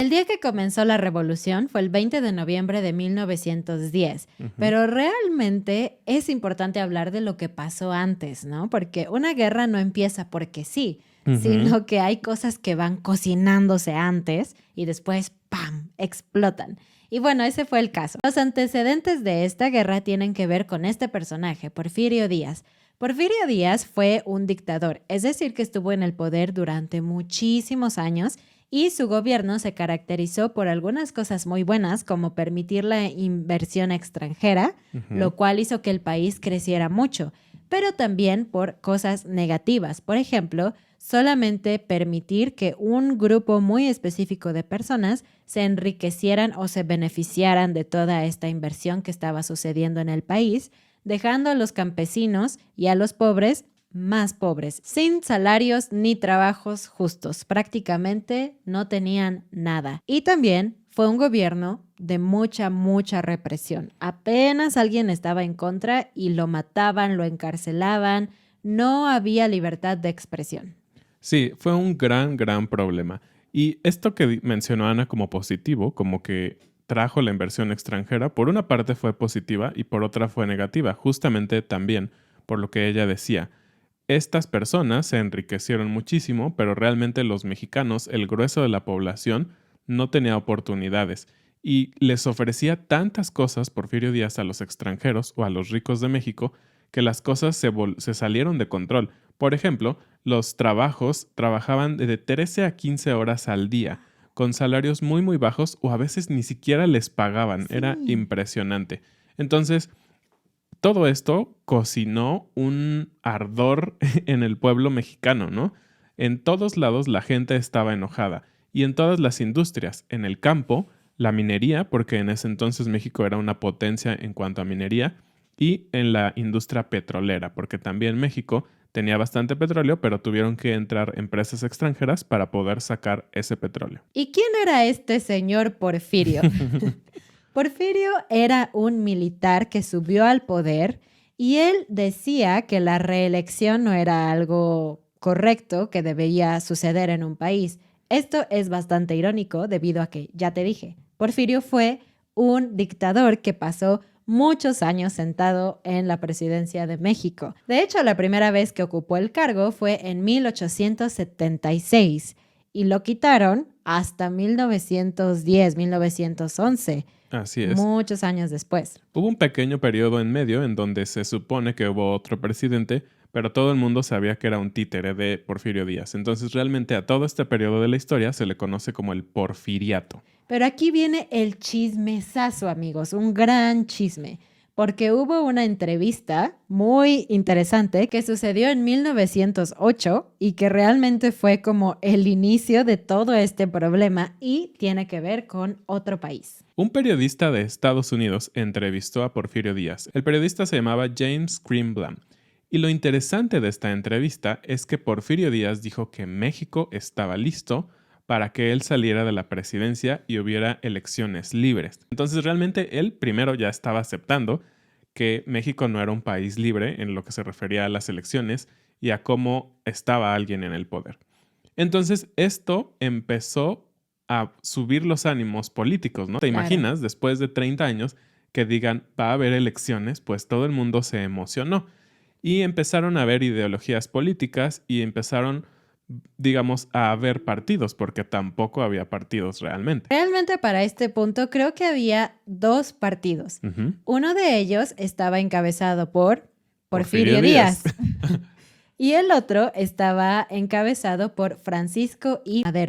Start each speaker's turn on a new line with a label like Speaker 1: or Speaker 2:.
Speaker 1: El día que comenzó la revolución fue el 20 de noviembre de 1910,
Speaker 2: Ujú,
Speaker 1: pero realmente es importante hablar de lo que pasó antes, ¿no? Porque una guerra no empieza porque sí,
Speaker 2: ujú.
Speaker 1: sino que hay cosas que van cocinándose antes y después, ¡pam!, explotan. Y bueno, ese fue el caso. Los antecedentes de esta guerra tienen que ver con este personaje, Porfirio Díaz. Porfirio Díaz fue un dictador, es decir, que estuvo en el poder durante muchísimos años y su gobierno se caracterizó por algunas cosas muy buenas, como permitir la inversión extranjera,
Speaker 2: Ujú.
Speaker 1: lo cual hizo que el país creciera mucho, pero también por cosas negativas. Por ejemplo, solamente permitir que un grupo muy específico de personas se enriquecieran o se beneficiaran de toda esta inversión que estaba sucediendo en el país, dejando a los campesinos y a los pobres más pobres, sin salarios ni trabajos justos. Prácticamente no tenían nada. Y también fue un gobierno de mucha represión. Apenas alguien estaba en contra y lo mataban, lo encarcelaban. No había libertad de expresión.
Speaker 2: Sí, fue un gran problema. Y esto que mencionó Ana como positivo, como que trajo la inversión extranjera, por una parte fue positiva y por otra fue negativa, justamente también por lo que ella decía. Estas personas se enriquecieron muchísimo, pero realmente los mexicanos, el grueso de la población, no tenía oportunidades y les ofrecía tantas cosas Porfirio Díaz a los extranjeros o a los ricos de México que las cosas se salieron de control. Por ejemplo, los trabajos trabajaban de 13 a 15 horas al día, con salarios muy bajos o a veces ni siquiera les pagaban. Era
Speaker 1: Sí.
Speaker 2: impresionante. Entonces, todo esto cocinó un ardor en el pueblo mexicano, ¿no? En todos lados la gente estaba enojada y en todas las industrias, en el campo, la minería, porque en ese entonces México era una potencia en cuanto a minería, y en la industria petrolera, porque también México tenía bastante petróleo, pero tuvieron que entrar empresas extranjeras para poder sacar ese petróleo.
Speaker 1: ¿Y quién era este señor Porfirio? Porfirio era un militar que subió al poder y él decía que la reelección no era algo correcto que debía suceder en un país. Esto es bastante irónico debido a que, ya te dije, Porfirio fue un dictador que pasó muchos años sentado en la presidencia de México. De hecho, la primera vez que ocupó el cargo fue en 1876 y lo quitaron hasta 1910, 1911.
Speaker 2: Así es.
Speaker 1: Muchos años después.
Speaker 2: Hubo un pequeño periodo en medio en donde se supone que hubo otro presidente, pero todo el mundo sabía que era un títere de Porfirio Díaz. Entonces realmente a todo este periodo de la historia se le conoce como el porfiriato.
Speaker 1: Pero aquí viene el chismesazo, amigos, un gran chisme, porque hubo una entrevista muy interesante que sucedió en 1908 y que realmente fue como el inicio de todo este problema y tiene que ver con otro país.
Speaker 2: Un periodista de Estados Unidos entrevistó a Porfirio Díaz. El periodista se llamaba James Greenblatt. Y lo interesante de esta entrevista es que Porfirio Díaz dijo que México estaba listo para que él saliera de la presidencia y hubiera elecciones libres. Entonces realmente él primero ya estaba aceptando que México no era un país libre en lo que se refería a las elecciones y a cómo estaba alguien en el poder. Entonces esto empezó a subir los ánimos políticos, ¿no? ¿Te
Speaker 1: Claro.
Speaker 2: imaginas después de 30 años que digan va a haber elecciones? Pues todo el mundo se emocionó y empezaron a haber ideologías políticas y empezaron, digamos, a haber partidos, porque tampoco había partidos realmente.
Speaker 1: Realmente para este punto creo que había dos partidos.
Speaker 2: Ujú.
Speaker 1: Uno de ellos estaba encabezado por
Speaker 2: Porfirio
Speaker 1: Porfirio
Speaker 2: Díaz.
Speaker 1: Díaz y el otro estaba encabezado por Francisco I. Madero.